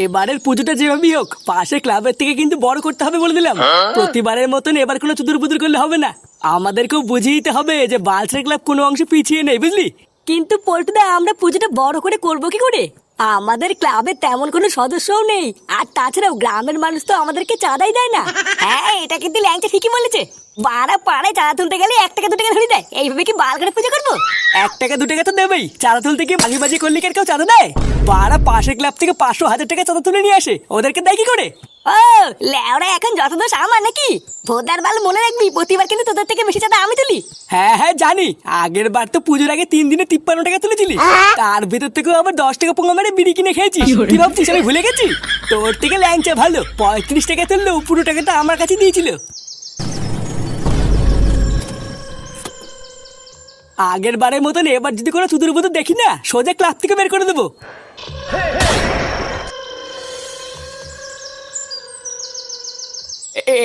এবারের পুজোটা যেভাবেই হোক পাশে ক্লাবের থেকে কিন্তু বড় করতে হবে বলে দিলাম। প্রতিবারের মতন এবার কোনো চুদুর বুদুর করলে হবে না। আমাদেরকেও বুঝিয়ে দিতে হবে যে বালছেড়ে ক্লাব কোনো অংশে পিছিয়ে নেই, বুঝলি? কিন্তু পল্টুদা, আমরা পুজোটা বড় করে করবো কি করে? আমাদের ক্লাবে তেমন কোনো সদস্যও নেই, আর তাছাড়াও গ্রামের মানুষ তো আমাদেরকে চাঁদাই দেয় না। হ্যাঁ, এটা কিন্তু ল্যাংচা ঠিকই বলেছে। বাড়া পাড়ায় চাঁদা তুলতে গেলে 1 টাকা 2 টাকা ধরে দেয়, এইভাবে কি বাল করে পুজো করবো? 1 টাকা 2 টাকা তো দেবেই, চাঁদা তুলতে গিয়ে বাজি বাজি করলে কি আর কেউ চাঁদা দেয়? বাড়া পাশের ক্লাব থেকে 500-1000 টাকা চাঁদা তুলে নিয়ে আসে, ওদেরকে দেয় কি করে? ও ল্যাওড়া, এখন যত দোষ আমার নাকি? ভোদার বাল মনে রাখবি, প্রতিবার কিন্তু তোদের থেকে বেশি চাঁদা আমি তুলি। হ্যাঁ হ্যাঁ জানি, আগের বার তো পুজোর আগে 3 দিনে 53 টাকা তুলেছিলি, তার ভিতর থেকেও আবার 10 টাকা পোঙা মেরে বিড়ি কিনে খেয়েছি। কি ভাবছিস আমি ভুলে গেছি? তোর থেকে ল্যাংচা ভালো, 35 টাকা তুললেও পুরো টাকাটা আমার কাছে দিয়েছিল। আগের বারের মতন এবার যদি কোনো চুদুর বুদুর দেখি না, সোজা ক্লাব থেকে বের করে দেবো।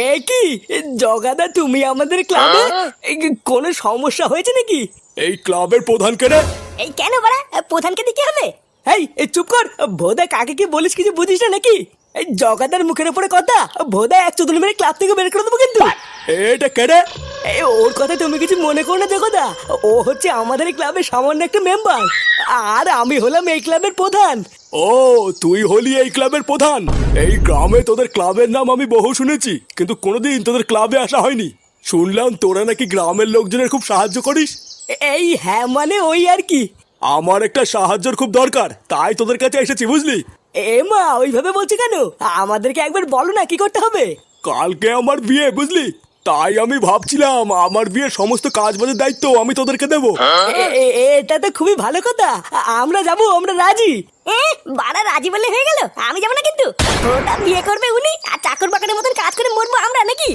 এ কি জগাদা, তুমি আমাদের ক্লাবে? কোনো সমস্যা হয়েছে নাকি? এই ক্লাবের প্রধান কে রে? এই কেন বাড়া, প্রধানকে দিতে হবে? এই চুপ কর ভোদা, কাকে কি বলিস কিছু বুঝিস না নাকি? এই জগাদার মুখের উপরে কথা, ভোদা 1 চুদুর মেরে ক্লাব থেকে বের করে দেবো কিন্তু। এটা কে রে? ওর কথা তুমি কিছু মনে করো না জগদা, ও হচ্ছে আমাদের ক্লাবের সামান্য একটা মেম্বার, আর আমি হলাম এই ক্লাবের প্রধান। ও, তুই হলি এই ক্লাবের প্রধান? এই গ্রামে তোদের ক্লাবের নাম আমি বহু শুনেছি, কিন্তু কোনোদিন তোদের ক্লাবে আসা হয়নি। শুনলাম তোরা নাকি গ্রামের লোকজনের খুব সাহায্য করিস। এই হ্যাঁ মানে ওই আর কি। আমার একটা সাহায্যের খুব দরকার, তাই তোদের কাছে এসেছি, বুঝলি? এ মা, ওইভাবে বলছে কেন? আমাদেরকে একবার বলো না কি করতে হবে। কালকে আমার বিয়ে, বুঝলি? তাই আমি ভাবছিলাম আমার বিয়ের সমস্ত কাজ বাজের দায়িত্ব আমি তোদেরকে দেবো। এটা তো খুবই ভালো কথা, আমরা যাবো, আমরা রাজি। বাড়া রাজি বললে হয়ে গেল? আমি যাবো না কিন্তু। ওটা বিয়ে করবে উনি, আর চাকর বাকরের মতন কাজ করে মরবো আমরা নাকি?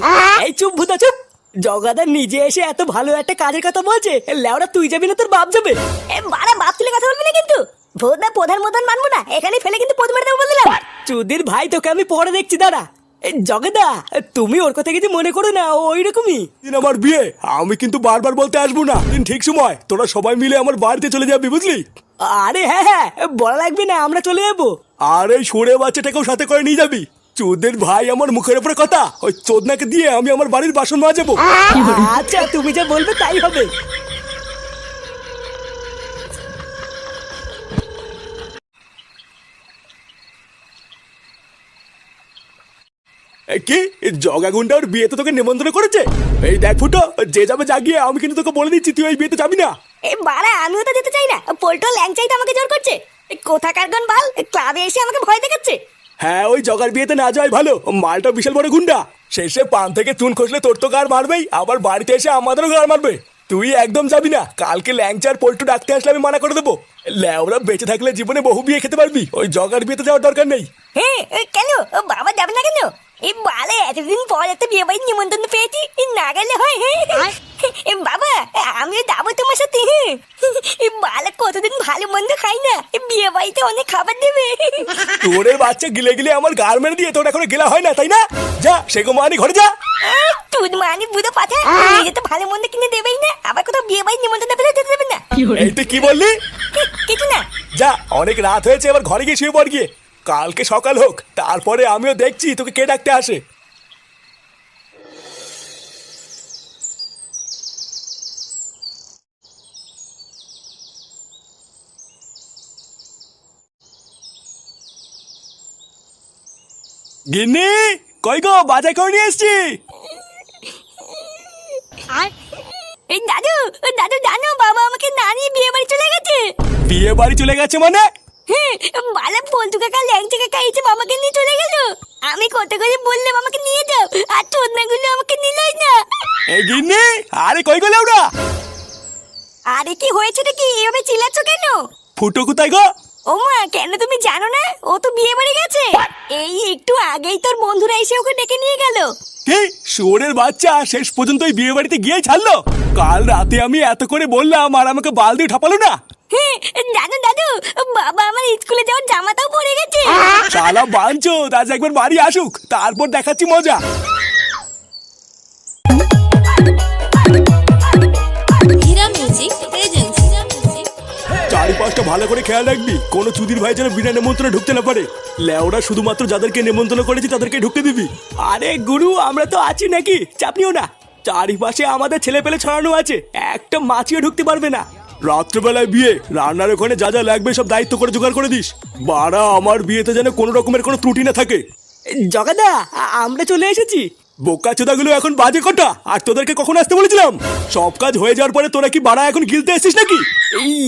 এই চুপ ভুদা চুপ, জগাদা নিজে এসে এত ভালো একটা কাজের কথা বলছে, লেওড়া তুই যাবি না তোর বাপ যাবে? বাড়া বাপ তুলে কথা বলবি না কিন্তু। ভোদা প্রধান মতন মানবো না, এখানে ফেলে কিন্তু পদ মেরে দেবো বললাম। চুদির ভাই, তোকে আমি পরে দেখছি, দাঁড়া। জগদা, তুমি ওর কথা কিছু মনে করো না, ওই রকমই। দিন আমার বিয়ে, আমি কিন্তু বারবার বলতে আসবো না। দিন ঠিক সময় তোরা সবাই মিলে আমার বাড়িতে চলে যাবি, বুঝলি? আরে হ্যাঁ হ্যাঁ, বলা লাগবে না, আমরা চলে যাবো। আর এই সরে বাচ্চাটাকেও সাথে করে নিয়ে যাবি। চোদের ভাই আমার মুখের উপরে কথা, ওই চোদনাকে দিয়ে আমি আমার বাড়ির বাসন মাজাবো। আচ্ছা, তুমি যা বলবে তাই হবে। কি জগা গুন্ডা ওর বিয়েতে তোকে নিমন্ত্রণ করেছে? এই দেখ ফুটো, যে যাবে জাগিয়ে, আমি কিন্তু তোকে বলে দিচ্ছি তুই এই বিয়েতে যাবি না। বাড়া আমিও তো যেতে চাই না, পোল্টো ল্যাংচাই তো আমাকে জোর করছে। কোথাকার গন বাল, ক্লাবে এসে আমাকে ভয় দেখাচ্ছে। হ্যাঁ, ওই জগার বিয়েতে না যাওয়াই ভালো, মালটা বিশাল বড় গুন্ডা। শেষে পান থেকে চুন খসলে তোর তো গাড় মারবেই, আবার বাড়িতে এসে আমাদেরও গাড় মারবে। তুই একদম যাবি না, কালকে ল্যাংচার পল্টু ডাকতে আসলে আমি মানা করে দেবো। ল্যাওরা বেঁচে থাকলে জীবনে বহু বিয়ে খেতে পারবি, ওই জগার বিয়েতে যাওয়ার দরকার নেই। হ্যাঁ, কেন বাবা যাবে না কেন? এই বালে এতদিন পর একটা বিয়ে বাড়ির নিমন্ত্রণ পেয়েছি, না গেলে হয়? বাবা আমিও যাবো তোমার সাথে। বালে কতদিন ভালো মন্দ খাই না, বিয়ে বাড়িতে অনেক খাবার দেবে। তোরের বাচ্চা গিলে গিলে আমার গাড় মেরে দিয়ে তোর এখনো গেলা হয় না, তাই না? যা সেগো মানি ঘরে যা। তুই মানে বুঝো পাঠা, নিজে তো ভালো মন্দ কিনে দেবেই না, আবার কোথাও বিয়ে বাড়ির নিমন্ত্রণ পেলে যেতে দেবে না। এই তুই কি বললি? কিছু না। যা, অনেক রাত হয়েছে, এবার ঘরে গিয়ে শুয়ে পড় গিয়ে। কালকে সকাল হোক, তারপরে আমিও দেখছি তোকে কে ডাকতে আসে। গিন্নি, কই গো, বাজার করে নিয়ে এসছি। এই দাদু, দাদু জানো বাবা আমাকে না নিয়ে বিয়ে বাড়ি চলে গেছে। বিয়ে বাড়ি চলে গেছে মানে? বালা পল্টু কাকা ল্যাংচা কাকা এসে বাবাকে নিয়ে চলে গেল। আমি কত করে বললাম আমাকে নিয়ে যাও, আর চোদনাগুলো আমাকে নিলই না। এই গিন্নি, আরে কই গেলে ওরা? আরে কি হয়েছে নাকি, এভাবে চিল্লাচ্ছ কেন? ফুটো কোথায় গো? ও মা, কেন তুমি জানো না? ও তো বিয়ে বাড়ি গেছে। এই একটু আগেই তোর বন্ধুরা এসে ওকে ডেকে নিয়ে গেল। কি শুয়োরের বাচ্চা শেষ পর্যন্ত ওই বিয়ে বাড়িতে গিয়ে ছাড়লো? কাল রাতে আমি এত করে বললাম আর আমাকে বাল দিয়ে ঠাপালো না। জানো দাদু, বাবা আমার স্কুলে যাওয়ার জামাটাও পরে গেছে। শালা বাঞ্চো, আজ একবার বাড়ি আসুক, তারপর দেখাচ্ছি মজা। হীরা মিউজিক এজেন্সি। চাল চারিপাশটা ভালো করে খেয়াল রাখবি, কোনো চুদির ভাই যেন বিনা নেমন্ত্রণে ঢুকতে না পারে। লেওরা শুধুমাত্র যাদেরকে নেমন্ত্রণ করেছি তাদেরকে ঢুকতে দিবি। আরে গুরু, আমরা তো আছি নাকি, চাপ নিও না। চারিপাশে আমাদের ছেলে পেলে ছড়ানো আছে, একটা মাছিও ঢুকতে পারবে না। রাত্রেবেলায় বিয়ে, রান্নার ওখানে যা যা লাগবে সব দায়িত্ব করে জোগাড় করে দিস। বাড়া, আমার বিয়েতে যেন কোনো রকমের কোনো ত্রুটি না থাকে। জগাদা, আমরা চলে এসেছি। বোকা চোদাগুলো এখন বাজে কটা, আর তোদেরকে কখন আসতে বলেছিলাম? সব কাজ হয়ে যাওয়ার পরে তোরা কি বাড়া এখন গিলতে এসেছিস নাকি?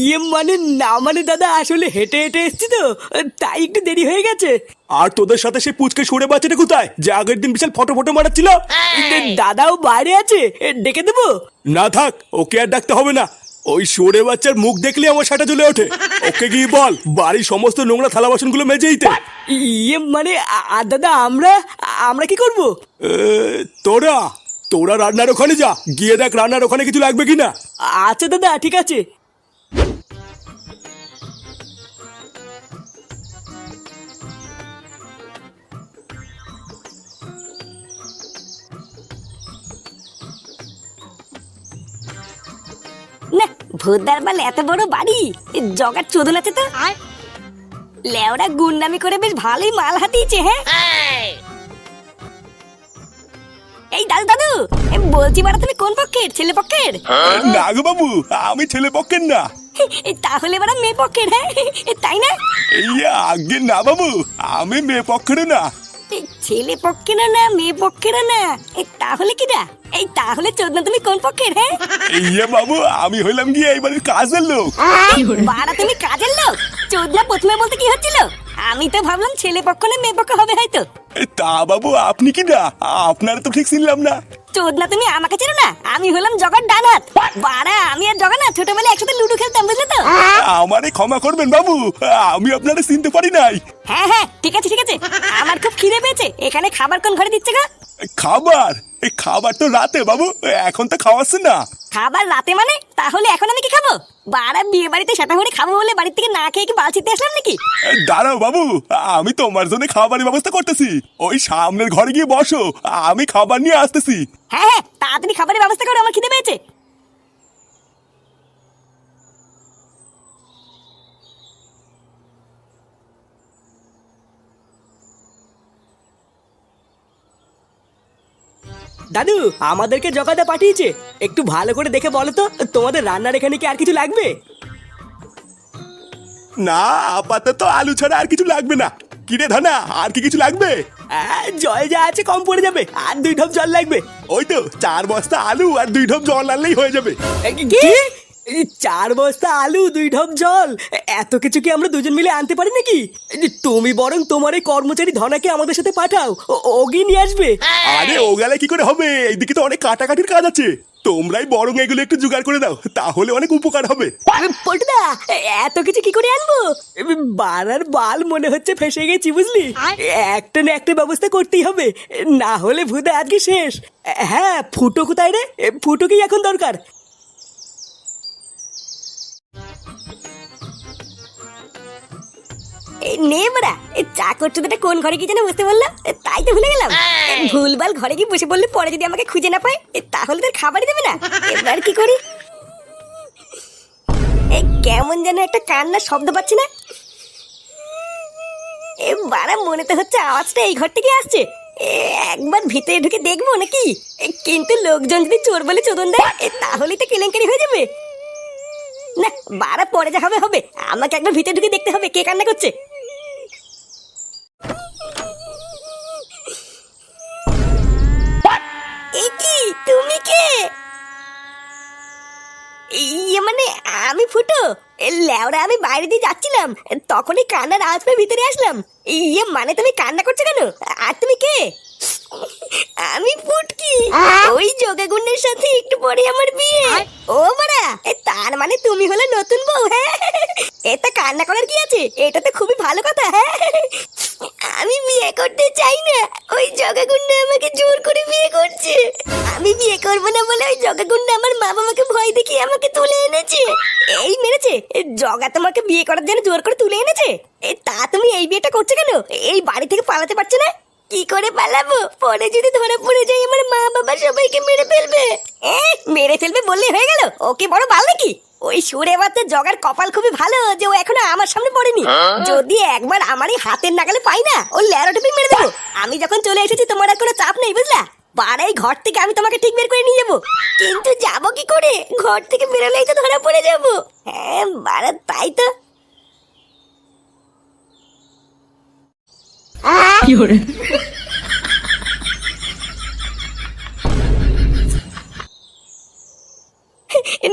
ইয়ে মানে না, মানে দাদা আসলে হেঁটে হেঁটে এসেছি তো, তাই একটু দেরি হয়ে গেছে। আর তোদের সাথে সেই পুচকে সরে বাচ্চাটা কোথায়, যে আগের দিন বিশাল ফটো ফটো মারাচ্ছিল? দাদাও বাইরে আছে, ডেকে দেবো? না থাক, ওকে আর ডাকতে হবে না। ওই সরে বাচ্চার মুখ দেখলে আমার সাটা জ্বলে ওঠে। ওকে গিয়ে বল বাড়ির সমস্ত নোংরা থালা বাসনগুলো মেজে দিতে। ইয়ে মানে দাদা আমরা কি করব? তোরা তোরা রান্নার ওখানে যা, গিয়ে দেখ রান্নার ওখানে কিছু লাগবে কিনা। আচ্ছা দাদা, ঠিক আছে। না, ভোদার বাল এত বড় বাড়ি, জগার চোদন আছে তো। লেওড়া গুন্ডামি করে বেশ ভালোই মাল হাতিয়েছে। হ্যাঁ, এই দাদু দাদু, বলছি বাড়া তুমি কোন পক্ষের, ছেলে পক্ষের? না গো বাবু, আমি ছেলে পক্ষের না। তাহলে বাড়া মেয়ে পক্ষের। হ্যাঁ তাই না? আগে না বাবু, আমি মেয়ে পক্ষের না। ছেলে পক্ষের না, মেয়ে পক্ষের না, তাহলে কি না? এই তাহলে চোদনা তুমি কোন পক্ষের? হ্যাঁ বাবু, আমি হইলাম গিয়ে এই বাড়ির কাজের লোক। বাড়া তুমি কাজের লোক? চোদনা প্রথমে বলতে কি হচ্ছিল? আমি তো ভাবলাম ছেলে পক্ষ না মেয়ে পক্ষ হবে হয়তো। তা বাবু, আপনি কি না? আপনার তো ঠিক ছিলাম না। চোদনা তুমি আমাকে চেনো না? আমি হলাম জগার ডান হাত। বাড়া, আমি আর জগা না ছোটবেলায় একসাথে লুডো খেলতাম, বুঝলে তো? আমারে ক্ষমা করবেন বাবু, আমি আপনারে চিনতে পারি নাই। হ্যাঁ হ্যাঁ, ঠিক আছে ঠিক আছে। আমার খুব খিদে পেয়েছে, এখানে খাবার কোন ঘরে দিচ্ছে গো? খাবার? এই খাবার তো রাতে বাবু, এখন তো খাওয়াচ্ছে না। খাবার রাতে মানে? তাহলে এখন আমি কি খাবো? বাড়া, বিয়ে বাড়িতে সেটা করে খাবো বলে বাড়ির থেকে না খেয়ে কি বালছিতে আসলাম নাকি? দাঁড়াও বাবু, আমি তোমার জন্য খাবারের ব্যবস্থা করতেছি। ওই সামনের ঘরে গিয়ে বসো, আমি খাবার নিয়ে আসতেছি। হ্যাঁ হ্যাঁ, তাড়াতাড়ি খাবারের ব্যবস্থা করো, আমার খিদে পেয়েছে। দাদু, আমাদেরকে জগাদা পাঠিয়েছে, একটু ভালো করে দেখে বলো তো তোমাদের রান্নার এখানে কি আর কিছু লাগবে? না, আপাতত আলু ছাড়া আর কিছু লাগবে না। কিরে ধানা, আর কি কিছু লাগবে? জল যা আছে কম পড়ে যাবে, আর 2 ঢোপ জল লাগবে। ওই তো 4 বস্তা আলু আর 2 ঢোপ জল আনলেই হয়ে যাবে। কি? 4 বস্তা আলু, 2 ঢোপ জল? এত কিছু কি আমরা দুজন মিলে আনতে পারি নাকি? তুমি বরং তোমার এই কর্মচারী ধনাকে আমাদের সাথে পাঠাও, ওগি নিয়ে আসবে। আরে ও গেলে কি করে হবে, এইদিকে তো অনেক কাটাকাটির কাজ আছে। তোমরাই বরং এগুলো একটু জোগাড় করে দাও, তাহলে অনেক উপকার হবে। পল্টুদা, এত কিছু কি করে আনবো? বাড়ার বাল মনে হচ্ছে ফেসে গেছি, বুঝলি? একটা না একটা ব্যবস্থা করতেই হবে, না হলে ভূতে আজকে শেষ। হ্যাঁ, ফুটো কোথায় রে? ফুটোকেই এখন দরকার। নে বড়া, চা করছো তো কোন ঘরে কি যেন বুঝতে বললো, তাই তো ভুলে গেলাম। ভুলভাল ঘরে কি বসে বললে পরে যদি আমাকে খুঁজে না পায়, তাহলে তোর খাবারই দেবে না। এবার কি করি? কেমন যেন একটা কান্নার শব্দ পাচ্ছি না? বাড়া, মনে তো হচ্ছে আওয়াজটা এই ঘর থেকে আসছে। একবার ভিতরে ঢুকে দেখবো নাকি? কিন্তু লোকজন যদি চোর বলে চোদন দেয়, তাহলেই তো কেলেঙ্কারি হয়ে যাবে। না বাড়া, পরে যা হবে হবে, আমাকে একবার ভিতরে ঢুকে দেখতে হবে কে কান্না করছে। কি তুমি কে? ইয়ে মানে আমি ফুটো। লেওরা, আমি বাইরে দিয়ে যাচ্ছিলাম, তখনই কান্নার আওয়াজ পেয়ে ভিতরে আসলাম। ইয়ে মানে তুমি কান্না করছো কেন? আর তুমি কে? আমি ফুটকি, ওই যোগাগুণের সাথে একটু পরে আমার বিয়ে। ও বাড়া, তার মানে তুমি হলে নতুন বউ? হ্যাঁ, এটা কান্না করার কি আছে? এটা তো খুবই ভালো কথা। হ্যাঁ, আমি বিয়ে করতে চাই না, ওই জগাগুন্ডা আমাকে জোর করে বিয়ে করছে। আমি বিয়ে করবো না বলে ওই জগাগুন্ডা আমার মা বাবাকে ভয় দেখিয়ে আমাকে তুলে এনেছে। এই মেরেছে? জগা তোমাকে বিয়ে করার জন্য জোর করে তুলে এনেছে? তা তুমি এই বিয়েটা করছো কেন? এই বাড়ি থেকে পালাতে পারছো না? কি করে পালাবো? পরে যদি ধরে পড়ে যাই, আমার মা বাবা সবাইকে মেরে ফেলবে। মেরে ফেলবে বললে হয়ে গেল? ওকে বড় বাল নাকি? ওই সুরে বাচ্চা জগার কপাল খুবই ভালো যে ও এখনো আমার সামনে পড়েনি। যদি একবার আমারই হাতের নাগালে পাই না, ও ল্যারো টিপি মেরে দেবো। আমি যখন চলে এসেছি তোমার আর কোনো চাপ নেই, বুঝলা? বাড়াই ঘর থেকে আমি তোমাকে ঠিক বের করে নিয়ে যাবো। কিন্তু যাবো কি করে? ঘর থেকে বেরোলেই তো ধরা পড়ে যাবো। হ্যাঁ বাড়া, তাই তো।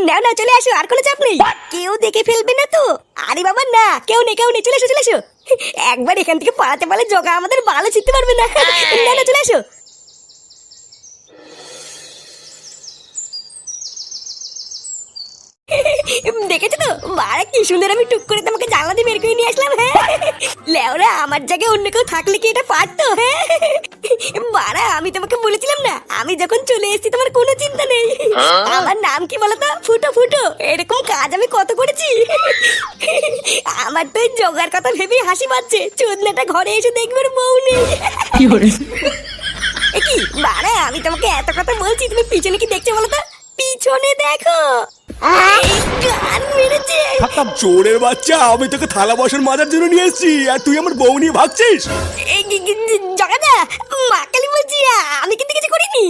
না না, চলে আসো, আর কোনো চাপ নেই। কেউ দেখে ফেলবে না তো? আরে বাবা না, কেউ নেই, কেউ নেই, চলে এসো চলে এসো। একবার এখান থেকে পালাতে পারলে জগা আমাদের ভালো চিনতে পারবে না। না না, চলে আসো। দেখেছো তো বাড়া, কি সুন্দর আমি টুক করে তোমাকে জানলা দিয়ে বের করে নিয়ে আসলাম। হ্যাঁ লেওরা, আমার জায়গায় অন্য কেউ থাকলে কি এটা পারতো? হ্যাঁ বাড়া, আমি তোমাকে বলেছিলাম না, আমি যখন চলে এসেছি তোমার কোনো চিন্তা নেই। আমার নাম কি বলতো? ফুটো ফুটো। এরকম কাজ আমি কত করেছি। আমার তো এই জগার কথা ভেবেই হাসি পাচ্ছে। চোদনাটা ঘরে এসে দেখবে ওর বউ নেই। এ কি বাড়া, আমি তোমাকে এত কথা বলছি, তুমি পিছনে কি দেখছো বলো তো? পিছনে দেখো। গান মেরেছে। চোরের বাচ্চা, আমি তোকে থালা বাসন মাজার জন্য নিয়ে এসেছি, আর তুই আমার বউ নিয়ে ভাগছিস। জগাদা, মা কালী বলছি, আমি কিন্তু কিছু করিনি।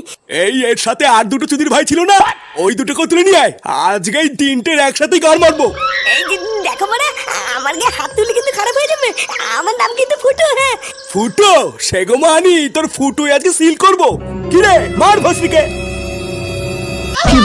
এই এর সাথে আর দুটো চুদির ভাই ছিল না, ওই দুটোকে তুলে নিয়ে আয়। আজকে এই তিনটের একসাথেই গান মারবো। এই যে দেখো মানে, আমার গায়ে হাত তুলে কিন্তু খারাপ হয়ে যাবে। আমার নাম কিন্তু ফুটো। হ্যাঁ ফুটো? সেগো মানি, তোর ফুটো আজকে সিল করবো। কিরে, মার ভস্রিকে। কি